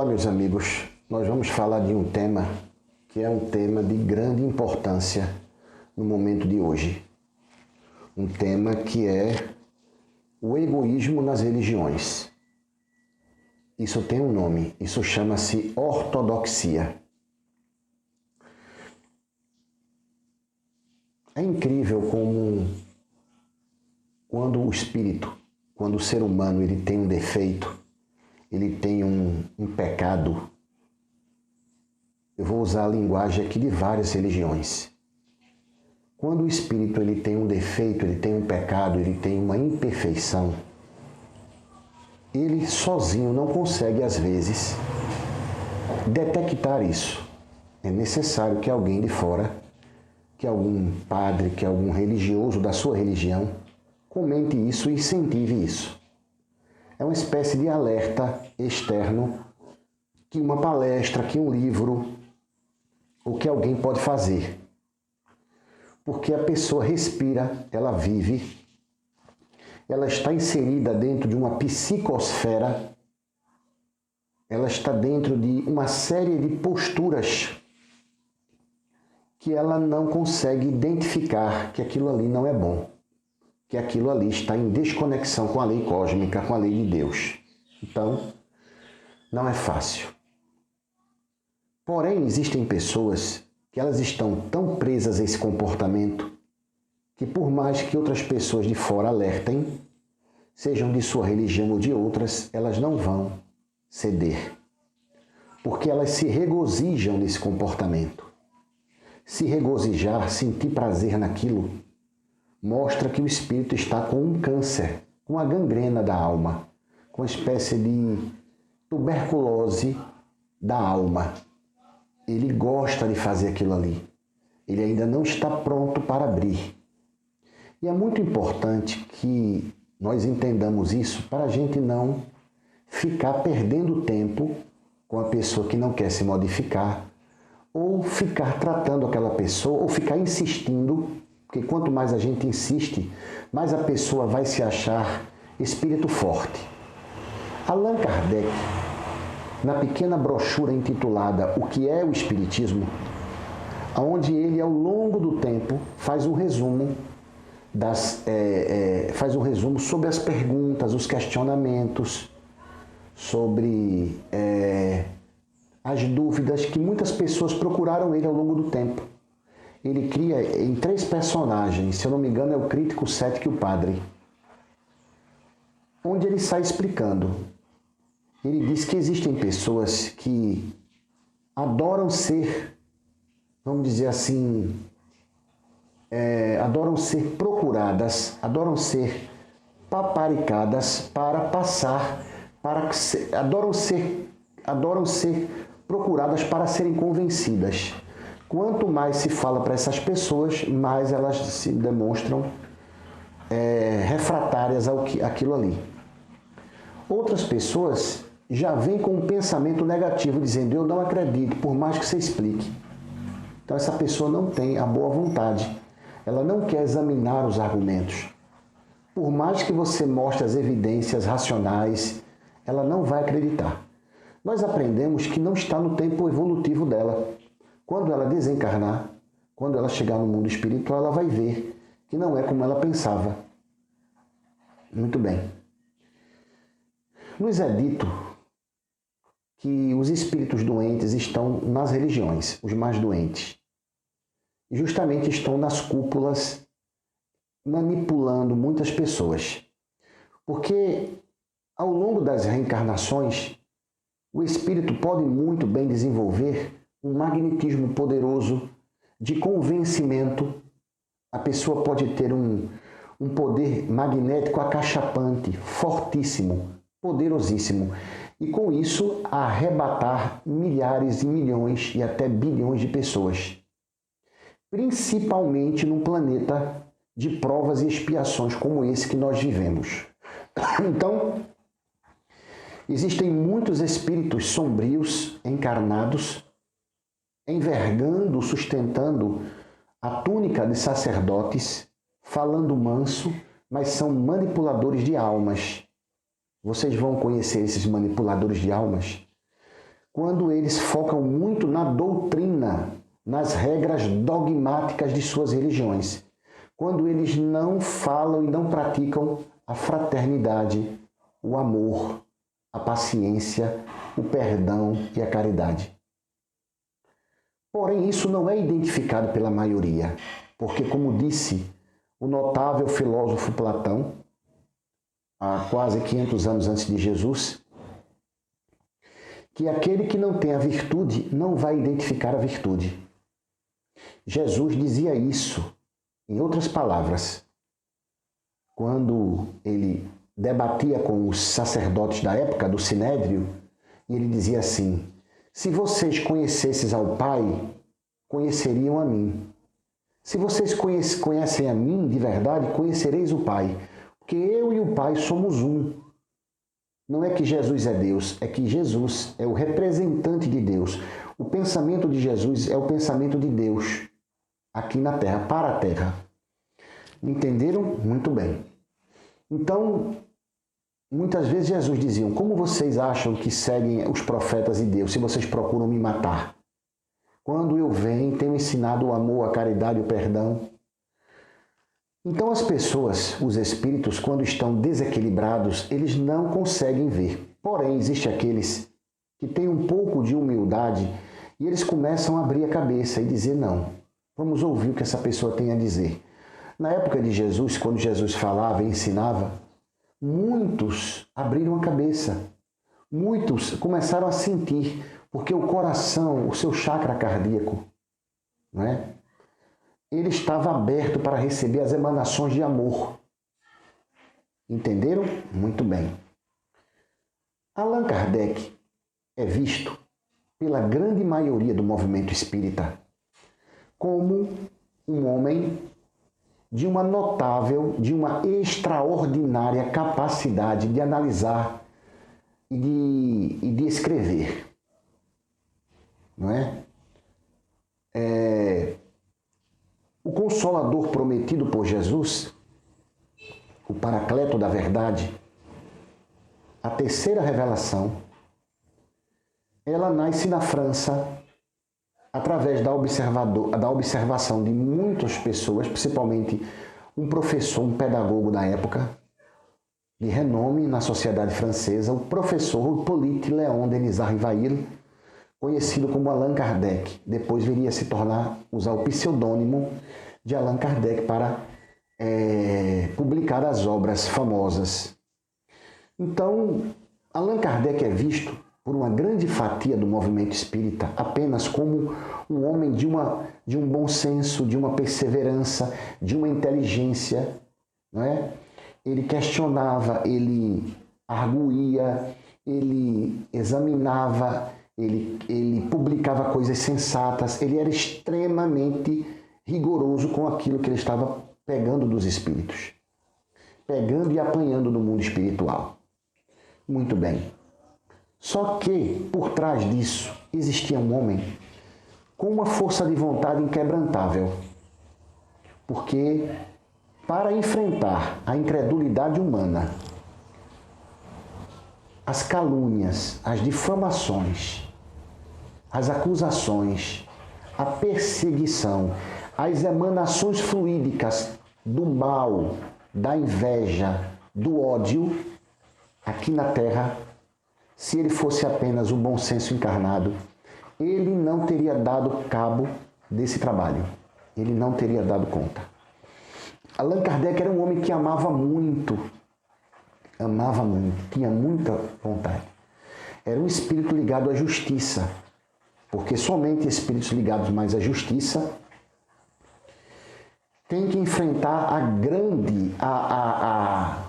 Olá, meus amigos, nós vamos falar de um tema que é um tema de grande importância no momento de hoje. Um tema que é o egoísmo nas religiões. Isso tem um nome, isso chama-se ortodoxia. É incrível como quando o espírito, quando o ser humano ele tem um defeito, ele tem um pecado. Eu vou usar a linguagem aqui de várias religiões. Quando o espírito ele tem um defeito, ele tem um pecado, ele tem uma imperfeição, ele sozinho não consegue, às vezes, detectar isso. É necessário que alguém de fora, que algum padre, que algum religioso da sua religião, comente isso e incentive isso. É uma espécie de alerta externo que uma palestra, que um livro, ou que alguém pode fazer. Porque a pessoa respira, ela vive, ela está inserida dentro de uma psicosfera, ela está dentro de uma série de posturas que ela não consegue identificar que aquilo ali não é bom, que aquilo ali está em desconexão com a lei cósmica, com a lei de Deus. Então, não é fácil. Porém, existem pessoas que elas estão tão presas a esse comportamento que por mais que outras pessoas de fora alertem, sejam de sua religião ou de outras, elas não vão ceder. Porque elas se regozijam nesse comportamento. Se regozijar, sentir prazer naquilo, mostra que o espírito está com um câncer, com a gangrena da alma, com uma espécie de tuberculose da alma. Ele gosta de fazer aquilo ali. Ele ainda não está pronto para abrir. E é muito importante que nós entendamos isso para a gente não ficar perdendo tempo com a pessoa que não quer se modificar, ou ficar tratando aquela pessoa, ou ficar insistindo, porque quanto mais a gente insiste, mais a pessoa vai se achar espírito forte. Allan Kardec, na pequena brochura intitulada O que é o Espiritismo, onde ele, ao longo do tempo, faz um resumo sobre as perguntas, os questionamentos, sobre as dúvidas que muitas pessoas procuraram ele ao longo do tempo. Ele cria em 3 personagens, se eu não me engano é o crítico, o cético e o padre, onde ele sai explicando. Ele diz que existem pessoas que adoram ser, vamos dizer assim, adoram ser procuradas, adoram ser paparicadas para passar, adoram ser procuradas para serem convencidas. Quanto mais se fala para essas pessoas, mais elas se demonstram refratárias àquilo ali. Outras pessoas já vêm com um pensamento negativo, dizendo, eu não acredito, por mais que você explique. Então essa pessoa não tem a boa vontade, ela não quer examinar os argumentos. Por mais que você mostre as evidências racionais, ela não vai acreditar. Nós aprendemos que não está no tempo evolutivo dela. Quando ela desencarnar, quando ela chegar no mundo espiritual, ela vai ver que não é como ela pensava. Muito bem. Nos é dito que os espíritos doentes estão nas religiões, os mais doentes. E justamente estão nas cúpulas manipulando muitas pessoas. Porque ao longo das reencarnações, o espírito pode muito bem desenvolver um magnetismo poderoso de convencimento. A pessoa pode ter um poder magnético acachapante, fortíssimo, poderosíssimo. E com isso arrebatar milhares e milhões e até bilhões de pessoas. Principalmente num planeta de provas e expiações como esse que nós vivemos. Então, existem muitos espíritos sombrios, encarnados, envergando, sustentando a túnica de sacerdotes, falando manso, mas são manipuladores de almas. Vocês vão conhecer esses manipuladores de almas quando eles focam muito na doutrina, nas regras dogmáticas de suas religiões, quando eles não falam e não praticam a fraternidade, o amor, a paciência, o perdão e a caridade. Porém, isso não é identificado pela maioria, porque, como disse o notável filósofo Platão, há quase 500 anos antes de Jesus, que aquele que não tem a virtude não vai identificar a virtude. Jesus dizia isso, em outras palavras, quando ele debatia com os sacerdotes da época do Sinédrio, e ele dizia assim: se vocês conhecessem ao Pai, conheceriam a mim. Se vocês conhecem a mim de verdade, conhecereis o Pai, porque eu e o Pai somos um. Não é que Jesus é Deus, é que Jesus é o representante de Deus. O pensamento de Jesus é o pensamento de Deus aqui na Terra, para a Terra. Entenderam? Muito bem. Então, muitas vezes Jesus dizia: como vocês acham que seguem os profetas de Deus se vocês procuram me matar? Quando eu venho, tenho ensinado o amor, a caridade e o perdão. Então as pessoas, os espíritos, quando estão desequilibrados, eles não conseguem ver. Porém, existem aqueles que têm um pouco de humildade e eles começam a abrir a cabeça e dizer: não, vamos ouvir o que essa pessoa tem a dizer. Na época de Jesus, quando Jesus falava e ensinava, muitos abriram a cabeça. Muitos começaram a sentir, porque o coração, o seu chakra cardíaco, não é? Ele estava aberto para receber as emanações de amor. Entenderam? Muito bem. Allan Kardec é visto pela grande maioria do movimento espírita como um homem de uma notável, de uma extraordinária capacidade de analisar e de escrever. Não é? O Consolador prometido por Jesus, o Paracleto da Verdade, a terceira revelação, ela nasce na França através da observação de muitas pessoas, principalmente um professor, um pedagogo da época, de renome na sociedade francesa, o professor Hippolyte Léon Denis Rivail, conhecido como Allan Kardec. Depois viria a se tornar, usar o pseudônimo de Allan Kardec para publicar as obras famosas. Então, Allan Kardec é visto por uma grande fatia do movimento espírita apenas como um homem de um bom senso, de uma perseverança, de uma inteligência, não é? Ele questionava, ele arguía, ele examinava, ele publicava coisas sensatas, ele era extremamente rigoroso com aquilo que ele estava pegando dos espíritos, pegando e apanhando no mundo espiritual. Muito bem. Só que, por trás disso, existia um homem com uma força de vontade inquebrantável. Porque, para enfrentar a incredulidade humana, as calúnias, as difamações, as acusações, a perseguição, as emanações fluídicas do mal, da inveja, do ódio, aqui na Terra, se ele fosse apenas o bom senso encarnado, ele não teria dado cabo desse trabalho. Ele não teria dado conta. Allan Kardec era um homem que amava muito, tinha muita vontade. Era um espírito ligado à justiça, porque somente espíritos ligados mais à justiça têm que enfrentar a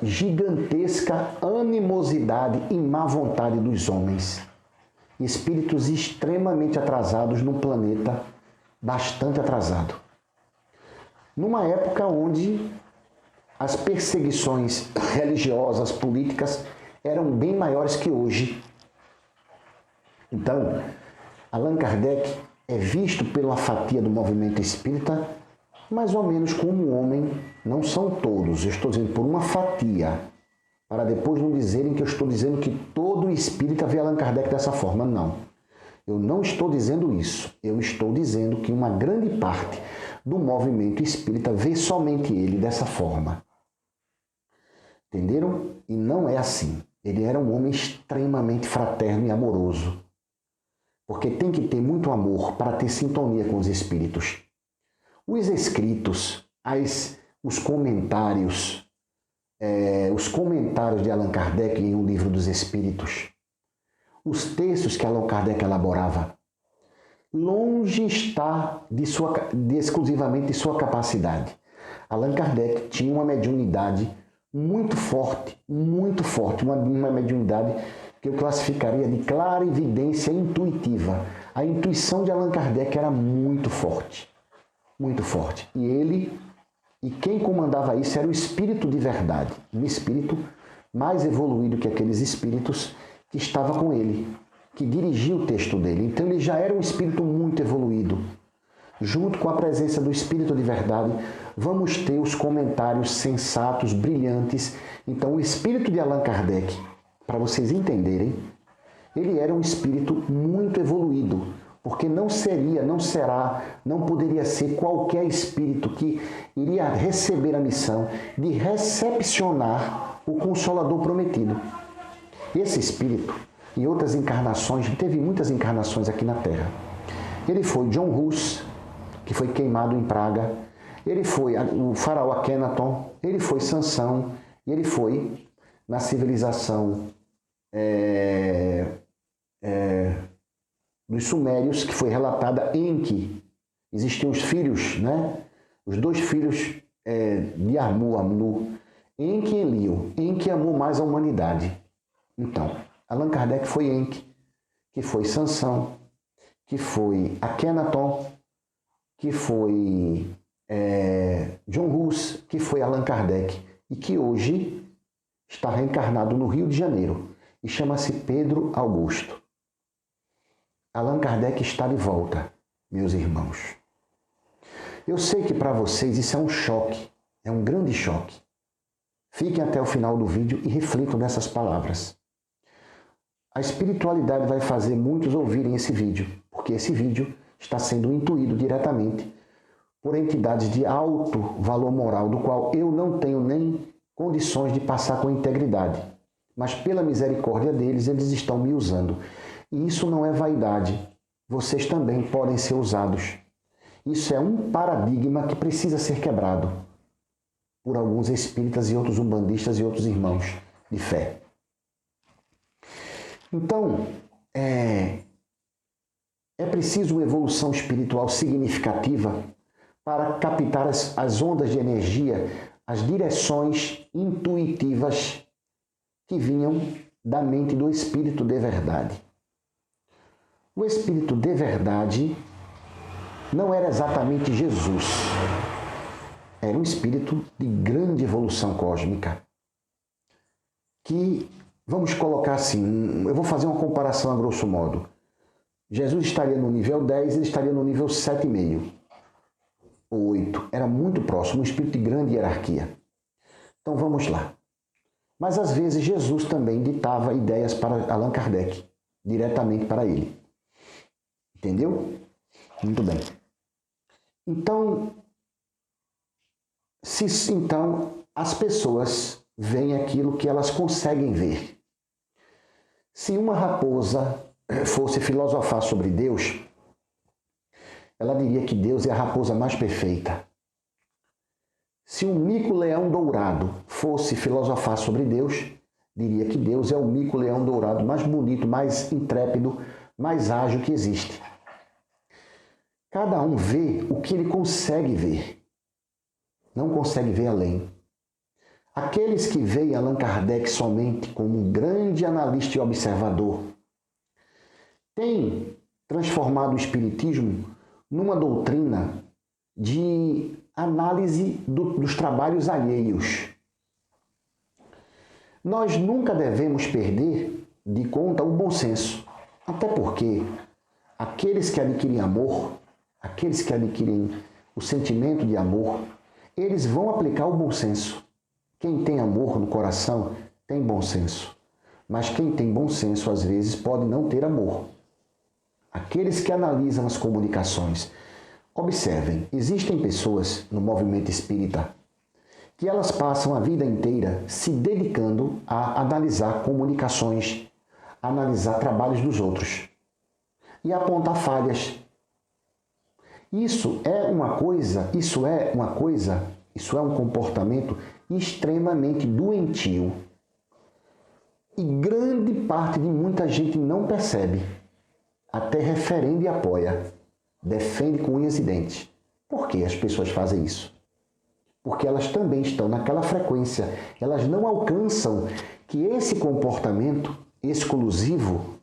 gigantesca animosidade e má vontade dos homens. Espíritos extremamente atrasados num planeta bastante atrasado. Numa época onde as perseguições religiosas, políticas, eram bem maiores que hoje. Então, Allan Kardec é visto pela fatia do movimento espírita mais ou menos como um homem, não são todos, eu estou dizendo por uma fatia, para depois não dizerem que eu estou dizendo que todo espírita vê Allan Kardec dessa forma. Não. Eu não estou dizendo isso. Eu estou dizendo que uma grande parte do movimento espírita vê somente ele dessa forma. Entenderam? E não é assim. Ele era um homem extremamente fraterno e amoroso. Porque tem que ter muito amor para ter sintonia com os espíritos. Os escritos, os comentários de Allan Kardec em O Livro dos Espíritos, os textos que Allan Kardec elaborava, longe está exclusivamente de sua capacidade. Allan Kardec tinha uma mediunidade muito forte, uma mediunidade que eu classificaria de clara evidência intuitiva. A intuição de Allan Kardec era muito forte. E quem comandava isso era o espírito de verdade, um espírito mais evoluído que aqueles espíritos que estava com ele, que dirigia o texto dele. Então ele já era um espírito muito evoluído. Junto com a presença do espírito de verdade, vamos ter os comentários sensatos, brilhantes. Então o espírito de Allan Kardec, para vocês entenderem, ele era um espírito muito evoluído, porque não poderia ser qualquer espírito que iria receber a missão de recepcionar o Consolador prometido. Esse espírito, em outras encarnações, teve muitas encarnações aqui na Terra. Ele foi John Hus, que foi queimado em Praga. Ele foi o faraó Akhenaton. Ele foi Sansão. E ele foi na civilização dos Sumérios, que foi relatada Enki. Existiam os filhos, né? Os dois filhos de Amnu, Enki e Enlil. Enki amou mais a humanidade. Então, Allan Kardec foi Enki, que foi Sansão, que foi Akhenaton, que foi John Hus, que foi Allan Kardec, e que hoje está reencarnado no Rio de Janeiro, e chama-se Pedro Augusto. Allan Kardec está de volta, meus irmãos. Eu sei que para vocês isso é um choque, é um grande choque. Fiquem até o final do vídeo e reflitam nessas palavras. A espiritualidade vai fazer muitos ouvirem esse vídeo, porque esse vídeo está sendo intuído diretamente por entidades de alto valor moral, do qual eu não tenho nem condições de passar com integridade. Mas pela misericórdia deles, eles estão me usando. E isso não é vaidade. Vocês também podem ser usados. Isso é um paradigma que precisa ser quebrado por alguns espíritas e outros umbandistas e outros irmãos de fé. Então, é preciso uma evolução espiritual significativa para captar as ondas de energia, as direções intuitivas que vinham da mente do Espírito de verdade. O Espírito de verdade não era exatamente Jesus. Era um espírito de grande evolução cósmica que, vamos colocar assim, eu vou fazer uma comparação a grosso modo. Jesus estaria no nível 10, ele estaria no nível 7,5 ou 8. Era muito próximo, um espírito de grande hierarquia. Então vamos lá. Mas às vezes Jesus também ditava ideias para Allan Kardec, diretamente para ele. Entendeu? Muito bem. Então, as pessoas veem aquilo que elas conseguem ver. Se uma raposa fosse filosofar sobre Deus, ela diria que Deus é a raposa mais perfeita. Se um mico-leão dourado fosse filosofar sobre Deus, diria que Deus é o mico-leão dourado mais bonito, mais intrépido, mais ágil que existe. Cada um vê o que ele consegue ver. Não consegue ver além. Aqueles que veem Allan Kardec somente como um grande analista e observador têm transformado o Espiritismo numa doutrina de análise dos trabalhos alheios. Nós nunca devemos perder de conta o bom senso, até porque aqueles que adquirem amor, aqueles que adquirem o sentimento de amor, eles vão aplicar o bom senso. Quem tem amor no coração tem bom senso. Mas quem tem bom senso, às vezes, pode não ter amor. Aqueles que analisam as comunicações. Observem, existem pessoas no movimento espírita que elas passam a vida inteira se dedicando a analisar comunicações, a analisar trabalhos dos outros e a apontar falhas. Isso é um comportamento extremamente doentio. E grande parte de muita gente não percebe. Até referenda e apoia. Defende com unhas e dentes. Por que as pessoas fazem isso? Porque elas também estão naquela frequência. Elas não alcançam que esse comportamento exclusivo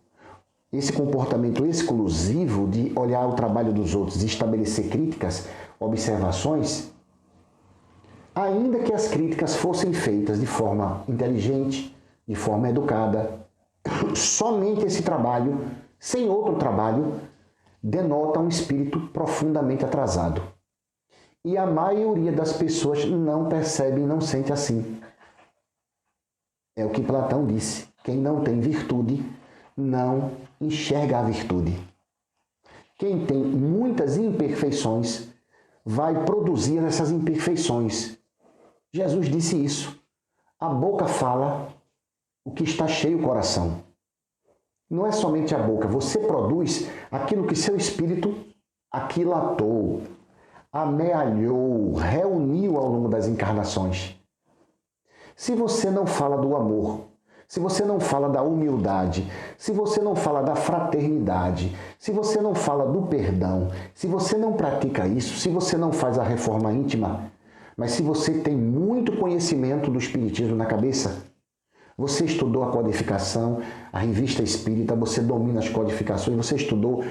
de olhar o trabalho dos outros e estabelecer críticas, observações, ainda que as críticas fossem feitas de forma inteligente, de forma educada, somente esse trabalho, sem outro trabalho, denota um espírito profundamente atrasado. E a maioria das pessoas não percebe e não sente assim. É o que Platão disse. Quem não tem virtude não enxerga a virtude. Quem tem muitas imperfeições vai produzir essas imperfeições. Jesus disse isso. A boca fala o que está cheio o coração. Não é somente a boca. Você produz aquilo que seu espírito aquilatou, amealhou, reuniu ao longo das encarnações. Se você não fala do amor, se você não fala da humildade, se você não fala da fraternidade, se você não fala do perdão, se você não pratica isso, se você não faz a reforma íntima, mas se você tem muito conhecimento do espiritismo na cabeça, você estudou a codificação, a revista espírita, você domina as codificações, você estudou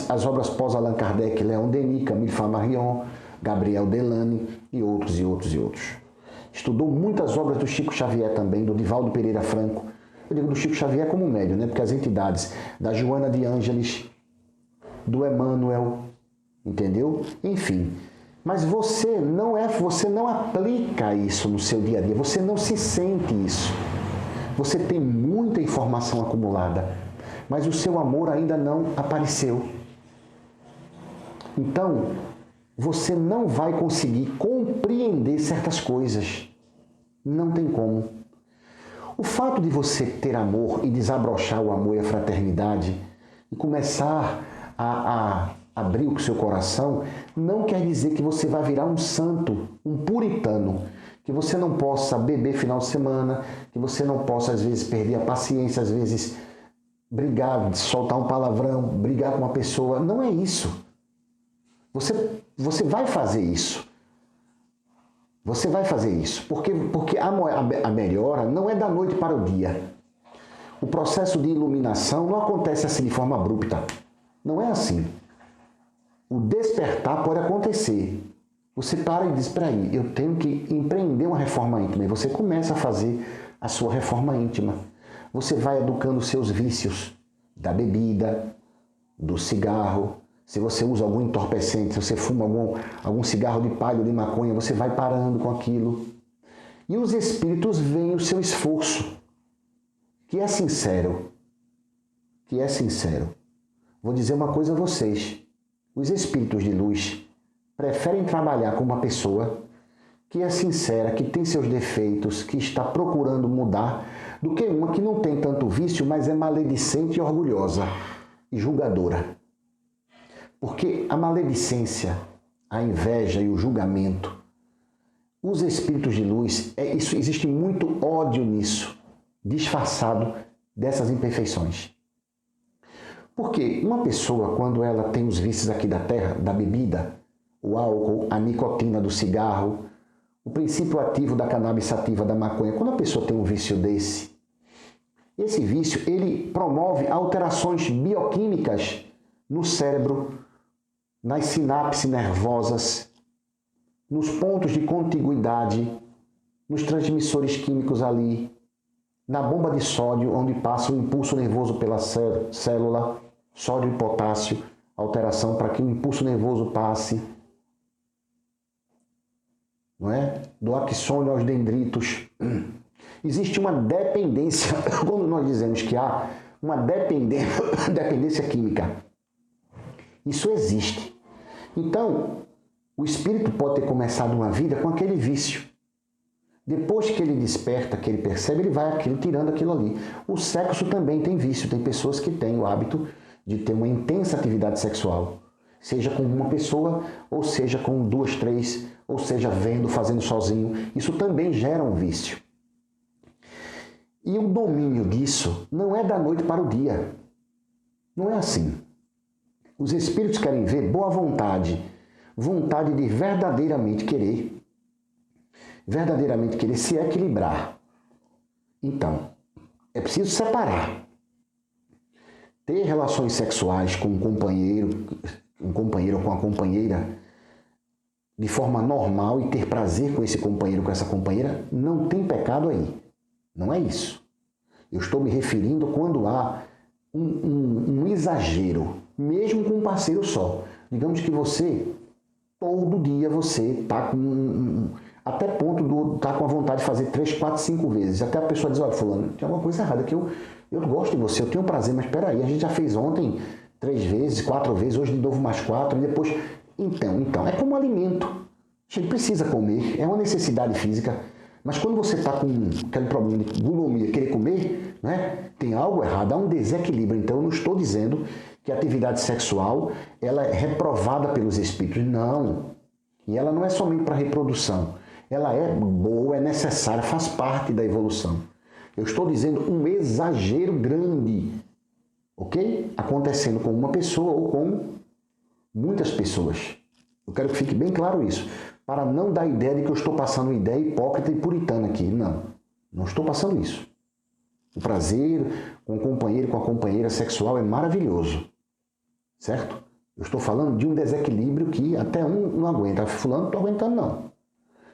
as obras pós Allan Kardec, Leon Denis, Camille Flammarion, Gabriel Delany e outros. Estudou muitas obras do Chico Xavier também, do Divaldo Pereira Franco. Eu digo do Chico Xavier como médium, né? Porque as entidades da Joana de Ângeles, do Emmanuel, entendeu? Enfim. Mas você não aplica isso no seu dia a dia, você não se sente isso. Você tem muita informação acumulada, mas o seu amor ainda não apareceu. Então, você não vai conseguir compreender certas coisas. Não tem como. O fato de você ter amor e desabrochar o amor e a fraternidade e começar a abrir o seu coração, não quer dizer que você vai virar um santo, um puritano, que você não possa beber final de semana, que você não possa, às vezes, perder a paciência, às vezes, brigar, soltar um palavrão, brigar com uma pessoa. Não é isso. Você vai fazer isso. Você vai fazer isso. Porque a melhora não é da noite para o dia. O processo de iluminação não acontece assim de forma abrupta. Não é assim. O despertar pode acontecer. Você para e diz, espera aí, eu tenho que empreender uma reforma íntima. E você começa a fazer a sua reforma íntima. Você vai educando os seus vícios da bebida, do cigarro. Se você usa algum entorpecente, se você fuma algum cigarro de palha ou de maconha, você vai parando com aquilo. E os espíritos veem o seu esforço, que é sincero. Vou dizer uma coisa a vocês. Os espíritos de luz preferem trabalhar com uma pessoa que é sincera, que tem seus defeitos, que está procurando mudar, do que uma que não tem tanto vício, mas é maledicente e orgulhosa e julgadora. Porque a maledicência, a inveja e o julgamento, os espíritos de luz, existe muito ódio nisso, disfarçado dessas imperfeições. Porque uma pessoa, quando ela tem os vícios aqui da terra, da bebida, o álcool, a nicotina do cigarro, o princípio ativo da cannabis sativa da maconha, quando a pessoa tem um vício desse, esse vício ele promove alterações bioquímicas no cérebro, nas sinapses nervosas, nos pontos de contiguidade, nos transmissores químicos ali, na bomba de sódio, onde passa o impulso nervoso pela célula, sódio e potássio, alteração para que o impulso nervoso passe. não é? Do axônio aos dendritos. Existe uma dependência, quando nós dizemos que há uma dependência química. Isso existe. Então, o espírito pode ter começado uma vida com aquele vício. Depois que ele desperta, que ele percebe, ele vai tirando aquilo ali. O sexo também tem vício. Tem pessoas que têm o hábito de ter uma intensa atividade sexual. Seja com uma pessoa, ou seja com duas, três, ou seja vendo, fazendo sozinho. Isso também gera um vício. E o domínio disso não é da noite para o dia. Não é assim. Os espíritos querem ver boa vontade. Vontade de verdadeiramente querer se equilibrar. Então, é preciso separar. Ter relações sexuais com um companheiro ou com a companheira de forma normal e ter prazer com esse companheiro ou com essa companheira, não tem pecado aí. Não é isso. Eu estou me referindo quando há um exagero, mesmo com um parceiro só. Digamos que você, todo dia você está com... até ponto de estar com a vontade de fazer 3, 4, 5 vezes. Até a pessoa diz, olha, fulano, tem alguma coisa errada, que eu gosto de você, eu tenho prazer, mas espera aí, a gente já fez ontem 3 vezes, 4 vezes, hoje de novo mais 4, e depois... Então, é como alimento. A gente precisa comer, é uma necessidade física. Mas quando você está com aquele problema de gulomia, querer comer, né, tem algo errado, há um desequilíbrio. Então, eu não estou dizendo que a atividade sexual ela é reprovada pelos espíritos. Não. E ela não é somente para reprodução. Ela é boa, é necessária, faz parte da evolução. Eu estou dizendo um exagero grande, ok? Acontecendo com uma pessoa ou com muitas pessoas. Eu quero que fique bem claro isso, para não dar a ideia de que eu estou passando uma ideia hipócrita e puritana aqui. Não, não estou passando isso. O prazer com o companheiro, com a companheira sexual é maravilhoso, certo? Eu estou falando de um desequilíbrio que até um não aguenta. Fulano, não estou aguentando não.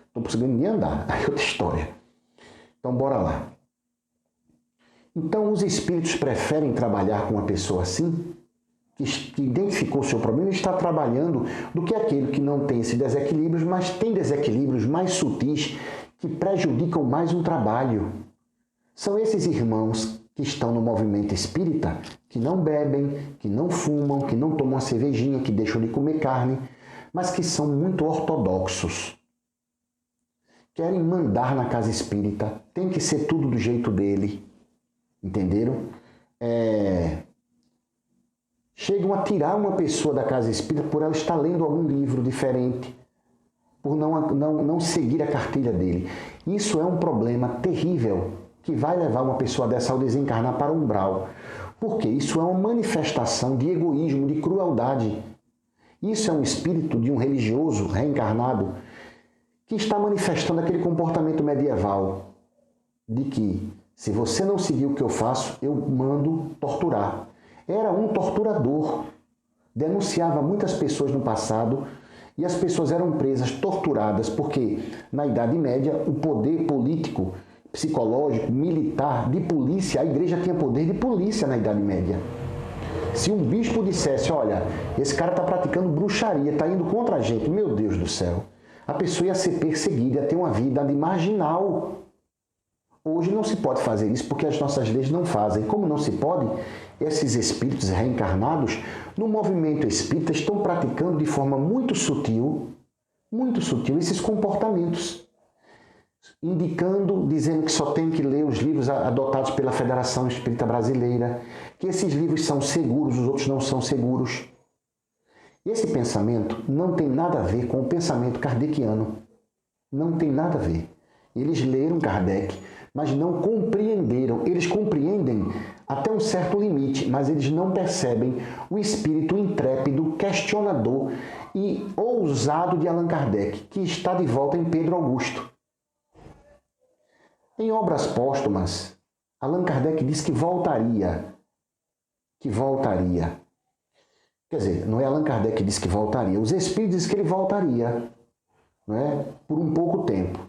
Estou conseguindo nem andar. Aí é outra história. Então, bora lá. Então, os espíritos preferem trabalhar com uma pessoa assim, que identificou o seu problema e está trabalhando, do que aquele que não tem esses desequilíbrios, mas tem desequilíbrios mais sutis que prejudicam mais um trabalho. São esses irmãos que estão no movimento espírita, que não bebem, que não fumam, que não tomam uma cervejinha, que deixam de comer carne, mas que são muito ortodoxos. Querem mandar na casa espírita, tem que ser tudo do jeito dele. Entenderam? Chegam a tirar uma pessoa da casa espírita por ela estar lendo algum livro diferente, por não seguir a cartilha dele. Isso é um problema terrível que vai levar uma pessoa dessa ao desencarnar para o umbral. Porque isso é uma manifestação de egoísmo, de crueldade. Isso é um espírito de um religioso reencarnado que está manifestando aquele comportamento medieval de que, se você não seguir o que eu faço, eu mando torturar. Era um torturador. Denunciava muitas pessoas no passado e as pessoas eram presas, torturadas, porque na Idade Média o poder político, psicológico, militar, de polícia, a igreja tinha poder de polícia na Idade Média. Se um bispo dissesse, olha, esse cara está praticando bruxaria, está indo contra a gente, meu Deus do céu, a pessoa ia ser perseguida, ia ter uma vida de marginal. Hoje não se pode fazer isso porque as nossas leis não fazem. Como não se pode, esses espíritos reencarnados no movimento espírita estão praticando de forma muito sutil esses comportamentos. Indicando, dizendo que só tem que ler os livros adotados pela Federação Espírita Brasileira, que esses livros são seguros, os outros não são seguros. Esse pensamento não tem nada a ver com o pensamento kardeciano. Não tem nada a ver. Eles leram Kardec, mas não compreenderam. Eles compreendem até um certo limite, mas eles não percebem o espírito intrépido, questionador e ousado de Allan Kardec, que está de volta em Pedro Augusto. Em obras póstumas, Allan Kardec diz que voltaria. Quer dizer, não é Allan Kardec que diz que voltaria. Os espíritos dizem que ele voltaria, não é? Por um pouco tempo.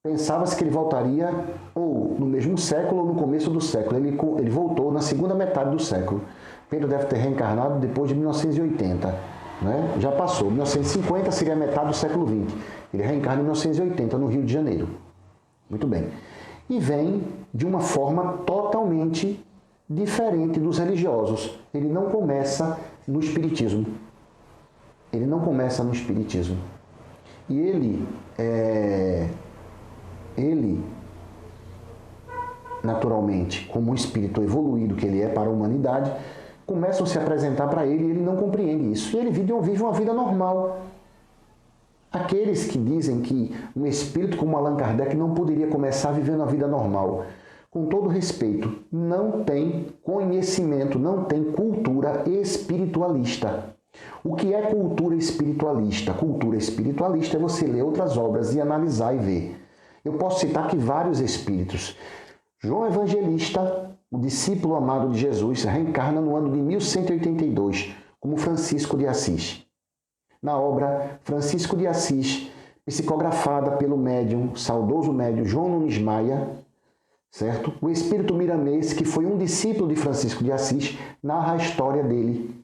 Pensava-se que ele voltaria ou no mesmo século ou no começo do século. Ele voltou na segunda metade do século. Pedro deve ter reencarnado depois de 1980. Né? Já passou. 1950 seria a metade do século XX. Ele reencarna em 1980, no Rio de Janeiro. Muito bem. E vem de uma forma totalmente diferente dos religiosos. Ele não começa no espiritismo. Ele não começa no espiritismo. E ele, naturalmente, como um espírito evoluído que ele é para a humanidade, começam a se apresentar para ele e ele não compreende isso. E ele vive uma vida normal. Aqueles que dizem que um espírito como Allan Kardec não poderia começar vivendo a vida normal, com todo respeito, não tem conhecimento, não tem cultura espiritualista. O que é cultura espiritualista? Cultura espiritualista é você ler outras obras e analisar e ver. Eu posso citar aqui vários espíritos. João Evangelista, o discípulo amado de Jesus, reencarna no ano de 1182, como Francisco de Assis. Na obra Francisco de Assis, psicografada pelo saudoso médium João Nunes Maia, certo? O espírito miramês, que foi um discípulo de Francisco de Assis, narra a história dele.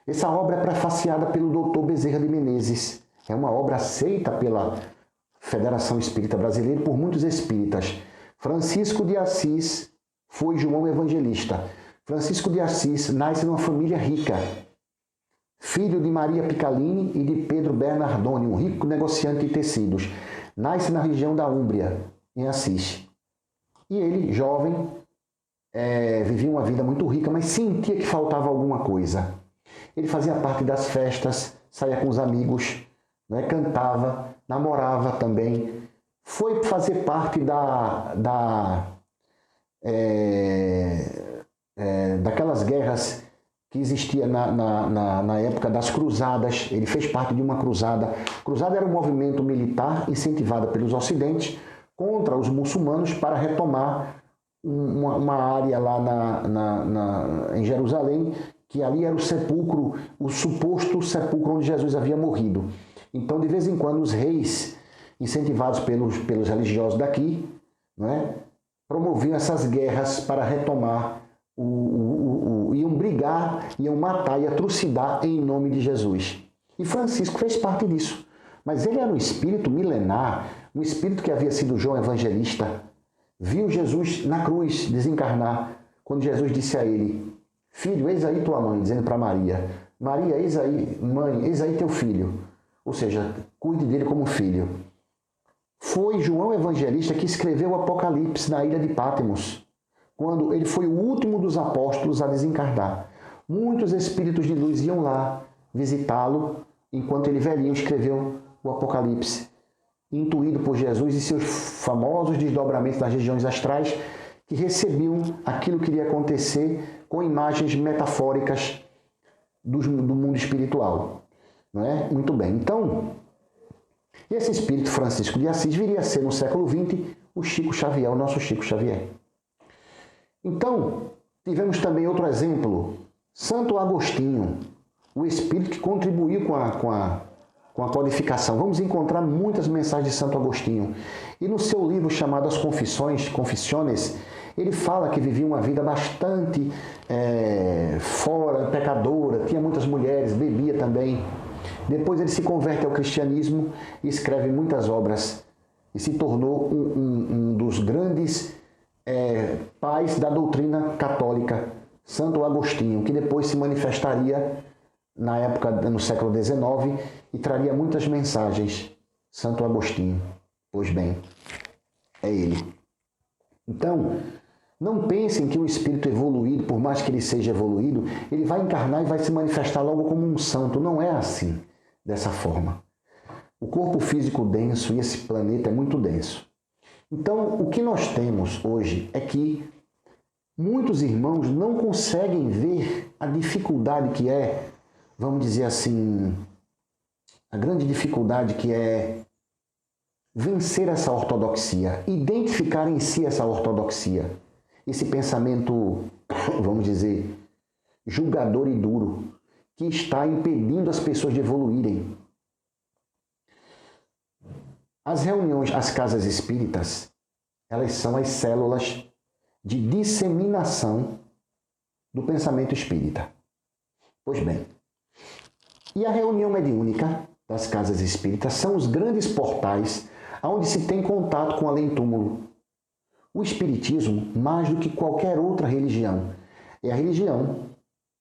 Essa obra é prefaciada pelo Dr. Bezerra de Menezes. É uma obra aceita pela Federação Espírita Brasileira e por muitos espíritas. Francisco de Assis foi João Evangelista. Francisco de Assis nasce numa família rica, filho de Maria Picalini e de Pedro Bernardoni, um rico negociante de tecidos. Nasce na região da Úmbria, em Assis. E ele, jovem, vivia uma vida muito rica, mas sentia que faltava alguma coisa. Ele fazia parte das festas, saía com os amigos, né, cantava, namorava também. Foi fazer parte daquelas guerras que existia na época das cruzadas. Ele fez parte de uma cruzada. Cruzada era um movimento militar incentivado pelos ocidentes contra os muçulmanos para retomar uma área lá em Jerusalém, que ali era o sepulcro, o suposto sepulcro onde Jesus havia morrido. Então, de vez em quando, os reis, incentivados pelos religiosos daqui, né, promoviam essas guerras para retomar, iam brigar, iam matar e atrocidar em nome de Jesus. E Francisco fez parte disso. Mas ele era um espírito milenar, um espírito que havia sido João Evangelista. Viu Jesus na cruz desencarnar, quando Jesus disse a ele: filho, eis aí tua mãe, dizendo para Maria: Maria, eis aí, mãe, eis aí teu filho. Ou seja, cuide dele como filho. Foi João Evangelista que escreveu o Apocalipse na ilha de Patmos, quando ele foi o último dos apóstolos a desencarnar. Muitos espíritos de luz iam lá visitá-lo, enquanto ele velhinho escreveu o Apocalipse, intuído por Jesus e seus famosos desdobramentos das regiões astrais, que recebiam aquilo que iria acontecer com imagens metafóricas do mundo espiritual. Não é? Muito bem. Então, esse espírito Francisco de Assis viria a ser, no século XX, o Chico Xavier, o nosso Chico Xavier. Então, tivemos também outro exemplo, Santo Agostinho, o espírito que contribuiu com a codificação. Vamos encontrar muitas mensagens de Santo Agostinho. E no seu livro chamado As Confissões, Confissiones, ele fala que vivia uma vida bastante fora, pecadora, tinha muitas mulheres, bebia também. Depois ele se converte ao cristianismo e escreve muitas obras e se tornou um dos grandes pais da doutrina católica, Santo Agostinho, que depois se manifestaria na época, no século XIX, e traria muitas mensagens. Santo Agostinho. Pois bem, é ele. Então, não pensem que um espírito evoluído, por mais que ele seja evoluído, ele vai encarnar e vai se manifestar logo como um santo. Não é assim, dessa forma. O corpo físico denso e esse planeta é muito denso. Então, o que nós temos hoje é que muitos irmãos não conseguem ver a dificuldade que é, vamos dizer assim, a grande dificuldade que é vencer essa ortodoxia, identificar em si essa ortodoxia, esse pensamento, vamos dizer, julgador e duro, que está impedindo as pessoas de evoluírem. As reuniões, as casas espíritas, elas são as células de disseminação do pensamento espírita. Pois bem, e a reunião mediúnica das casas espíritas são os grandes portais onde se tem contato com o além-túmulo. O espiritismo, mais do que qualquer outra religião, é a religião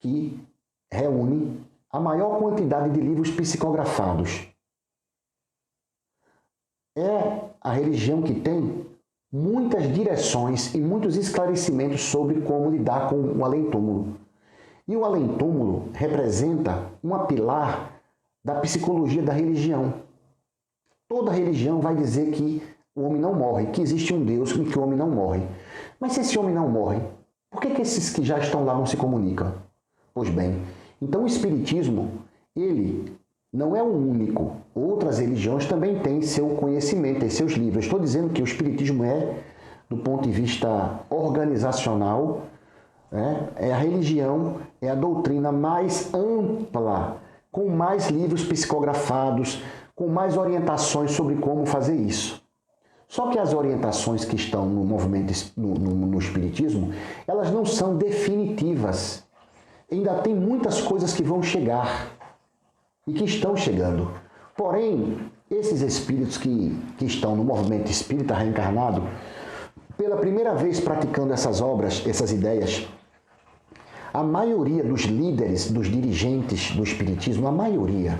que reúne a maior quantidade de livros psicografados. É a religião que tem muitas direções e muitos esclarecimentos sobre como lidar com o além-túmulo. E o além-túmulo representa uma pilar da psicologia da religião. Toda religião vai dizer que o homem não morre, que existe um Deus e que o homem não morre. Mas se esse homem não morre, por que esses que já estão lá não se comunicam? Pois bem, então o espiritismo, ele não é o único. Outras religiões também têm seu conhecimento, têm seus livros. Estou dizendo que o espiritismo é, do ponto de vista organizacional, é a religião, é a doutrina mais ampla, com mais livros psicografados, com mais orientações sobre como fazer isso. Só que as orientações que estão no movimento, no espiritismo, elas não são definitivas. Ainda tem muitas coisas que vão chegar e que estão chegando. Porém, esses espíritos que estão no movimento espírita reencarnado, pela primeira vez praticando essas obras, essas ideias, a maioria dos líderes, dos dirigentes do espiritismo, a maioria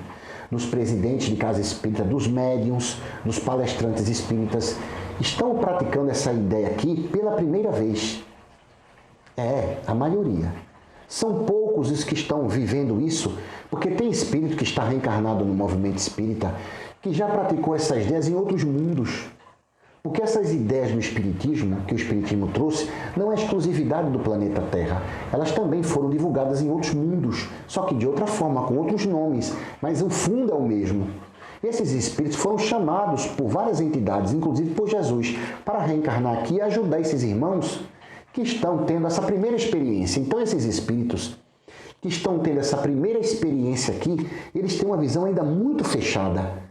dos presidentes de casa espírita, dos médiuns, dos palestrantes espíritas, estão praticando essa ideia aqui pela primeira vez. A maioria. São poucos os que estão vivendo isso, porque tem espírito que está reencarnado no movimento espírita, que já praticou essas ideias em outros mundos. Porque essas ideias do espiritismo, que o espiritismo trouxe, não é exclusividade do planeta Terra. Elas também foram divulgadas em outros mundos, só que de outra forma, com outros nomes, mas o fundo é o mesmo. Esses espíritos foram chamados por várias entidades, inclusive por Jesus, para reencarnar aqui e ajudar esses irmãos que estão tendo essa primeira experiência. Então, esses espíritos que estão tendo essa primeira experiência aqui, eles têm uma visão ainda muito fechada.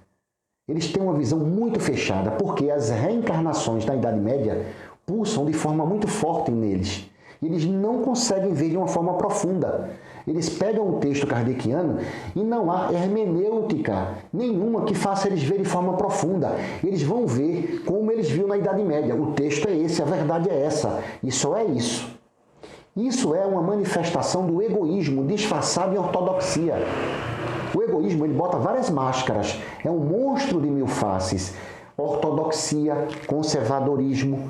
Eles têm uma visão muito fechada, porque as reencarnações da Idade Média pulsam de forma muito forte neles. Eles não conseguem ver de uma forma profunda. Eles pegam o texto kardeciano e não há hermenêutica nenhuma que faça eles ver de forma profunda. Eles vão ver como eles viram na Idade Média. O texto é esse, a verdade é essa. E só é isso. Isso é uma manifestação do egoísmo disfarçado em ortodoxia. O egoísmo, ele bota várias máscaras. É um monstro de mil faces. Ortodoxia, conservadorismo,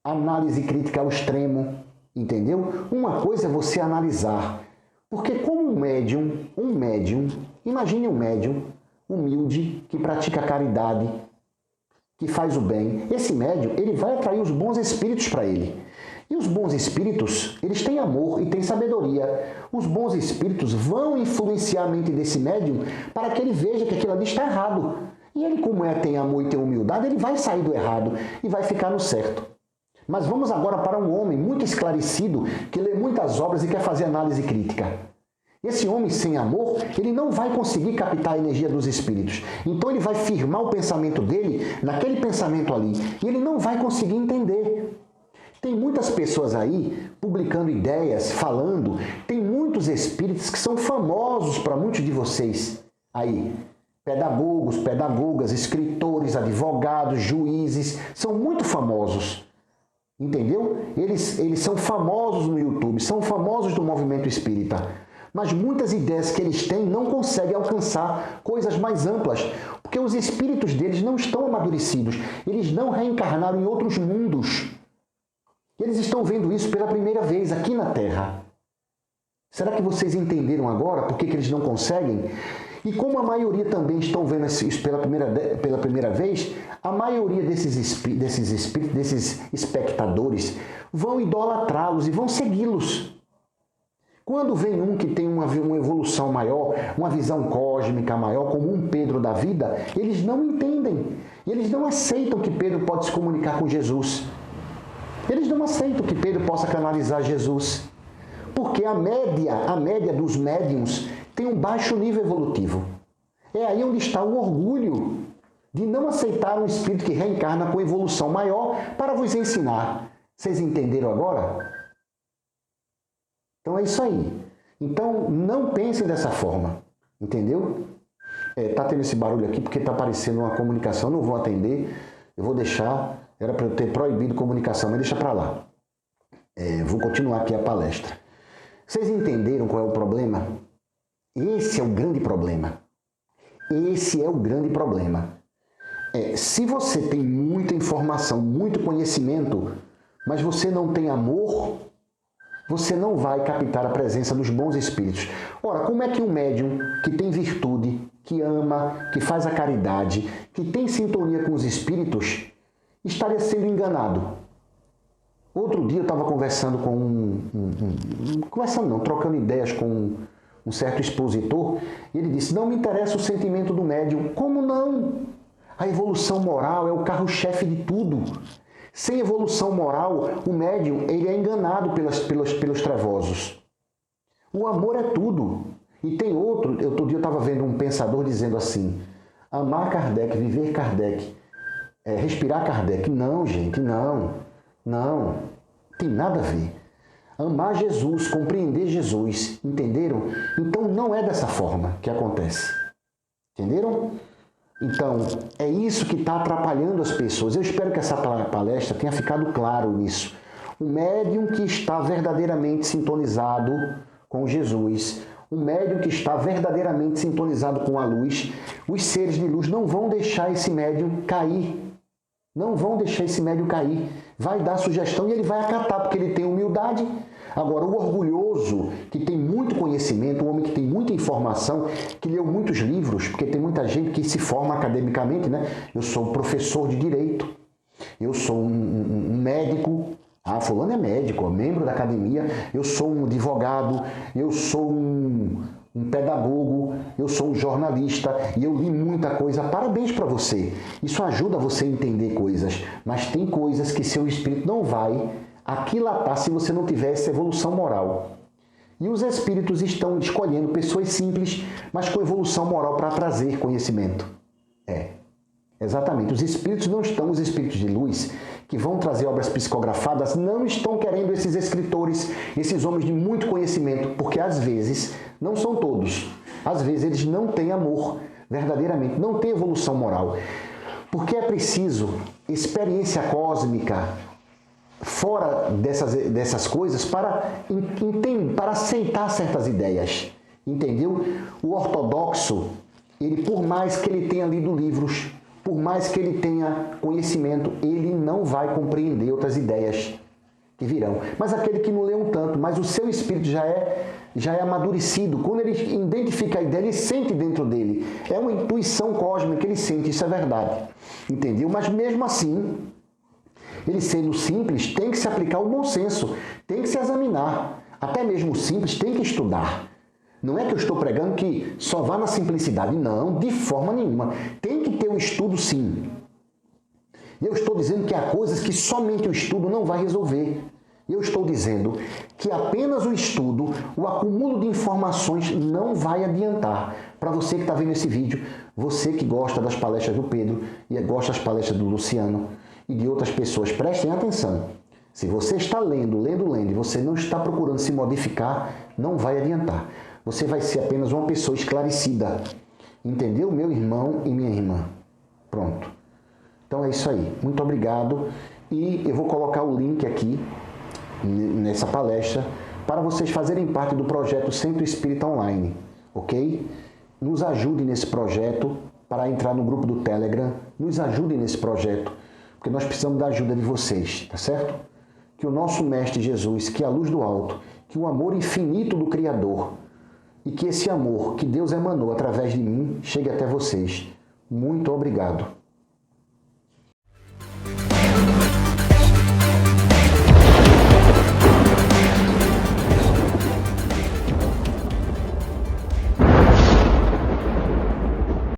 análise crítica ao extremo. Entendeu? Uma coisa é você analisar. Porque como um médium, imagine um médium humilde, que pratica caridade, que faz o bem. Esse médium, ele vai atrair os bons espíritos para ele. E os bons espíritos, eles têm amor e têm sabedoria. Os bons espíritos vão influenciar a mente desse médium para que ele veja que aquilo ali está errado. E ele, como tem amor e tem humildade, ele vai sair do errado e vai ficar no certo. Mas vamos agora para um homem muito esclarecido, que lê muitas obras e quer fazer análise crítica. Esse homem sem amor, ele não vai conseguir captar a energia dos espíritos. Então ele vai firmar o pensamento dele naquele pensamento ali. E ele não vai conseguir entender. Tem muitas pessoas aí publicando ideias, falando. Tem muitos espíritos que são famosos para muitos de vocês aí. Pedagogos, pedagogas, escritores, advogados, juízes, são muito famosos. Entendeu? Eles são famosos no YouTube, são famosos do movimento espírita. Mas muitas ideias que eles têm não conseguem alcançar coisas mais amplas, porque os espíritos deles não estão amadurecidos, eles não reencarnaram em outros mundos. Eles estão vendo isso pela primeira vez aqui na Terra. Será que vocês entenderam agora por que eles não conseguem? E como a maioria também estão vendo isso pela primeira vez, a maioria desses espíritos, desses espectadores, vão idolatrá-los e vão segui-los. Quando vem um que tem uma evolução maior, uma visão cósmica maior, como um Pedro da vida, eles não entendem. Eles não aceitam que Pedro pode se comunicar com Jesus. Eles não aceitam que Pedro possa canalizar Jesus. Porque a média dos médiuns tem um baixo nível evolutivo. É aí onde está o orgulho de não aceitar um espírito que reencarna com evolução maior para vos ensinar. Vocês entenderam agora? Então é isso aí. Então não pensem dessa forma, entendeu? Tá tendo esse barulho aqui porque tá aparecendo uma comunicação, não vou atender, eu vou deixar, era para eu ter proibido comunicação, mas deixa para lá. Vou continuar aqui a palestra. Vocês entenderam qual é o problema? Esse é o grande problema. Esse é o grande problema. Se você tem muita informação, muito conhecimento, mas você não tem amor, você não vai captar a presença dos bons espíritos. Ora, como é que um médium que tem virtude, que ama, que faz a caridade, que tem sintonia com os espíritos, estaria sendo enganado? Outro dia eu estava conversando com trocando ideias com um certo expositor, e ele disse, não me interessa o sentimento do médium. Como não? A evolução moral é o carro-chefe de tudo. Sem evolução moral, o médium ele é enganado pelos trevosos. O amor é tudo. E tem outro dia eu estava vendo um pensador dizendo assim, amar Kardec, viver Kardec, respirar Kardec. Não, gente, não. Não, tem nada a ver. Amar Jesus, compreender Jesus, entenderam? Então não é dessa forma que acontece. Entenderam? Então, é isso que está atrapalhando as pessoas. Eu espero que essa palestra tenha ficado claro nisso. O médium que está verdadeiramente sintonizado com Jesus, o médium que está verdadeiramente sintonizado com a luz, os seres de luz não vão deixar esse médium cair. Não vão deixar esse médium cair. Vai dar sugestão e ele vai acatar, porque ele tem humildade. Agora, o orgulhoso, que tem muito conhecimento, o homem que tem muita informação, que leu muitos livros, porque tem muita gente que se forma academicamente, né? Eu sou professor de direito, eu sou um médico, fulano é médico, é membro da academia, eu sou um advogado, eu sou um pedagogo, eu sou um jornalista e eu li muita coisa. Parabéns para você. Isso ajuda você a entender coisas, mas tem coisas que seu espírito não vai aquilatar se você não tiver essa evolução moral. E os espíritos estão escolhendo pessoas simples, mas com evolução moral para trazer conhecimento. Exatamente. Os espíritos não estão, os espíritos de luz, que vão trazer obras psicografadas, não estão querendo esses escritores, esses homens de muito conhecimento, porque às vezes, não são todos, às vezes eles não têm amor, verdadeiramente, não têm evolução moral. Porque é preciso experiência cósmica, fora dessas coisas, para aceitar certas ideias. Entendeu? O ortodoxo, ele, por mais que ele tenha lido livros, por mais que ele tenha conhecimento, ele não vai compreender outras ideias que virão. Mas aquele que não lê um tanto, mas o seu espírito já é amadurecido. Quando ele identifica a ideia, ele sente dentro dele. É uma intuição cósmica que ele sente, isso é verdade. Entendeu? Mas mesmo assim, ele sendo simples, tem que se aplicar o bom senso, tem que se examinar. Até mesmo o simples tem que estudar. Não é que eu estou pregando que só vá na simplicidade. Não, de forma nenhuma. Tem que ter um estudo, sim. E eu estou dizendo que há coisas que somente o estudo não vai resolver. Eu estou dizendo que apenas o estudo, o acúmulo de informações não vai adiantar. Para você que está vendo esse vídeo, você que gosta das palestras do Pedro e gosta das palestras do Luciano e de outras pessoas, prestem atenção. Se você está lendo, e você não está procurando se modificar, não vai adiantar. Você vai ser apenas uma pessoa esclarecida. Entendeu, meu irmão e minha irmã? Pronto. Então é isso aí. Muito obrigado. E eu vou colocar o link aqui, nessa palestra, para vocês fazerem parte do projeto Centro Espírita Online. Ok? Nos ajude nesse projeto para entrar no grupo do Telegram. Nos ajude nesse projeto, porque nós precisamos da ajuda de vocês, tá certo? Que o nosso Mestre Jesus, que a luz do alto, que o amor infinito do Criador, e que esse amor que Deus emanou através de mim chegue até vocês. Muito obrigado.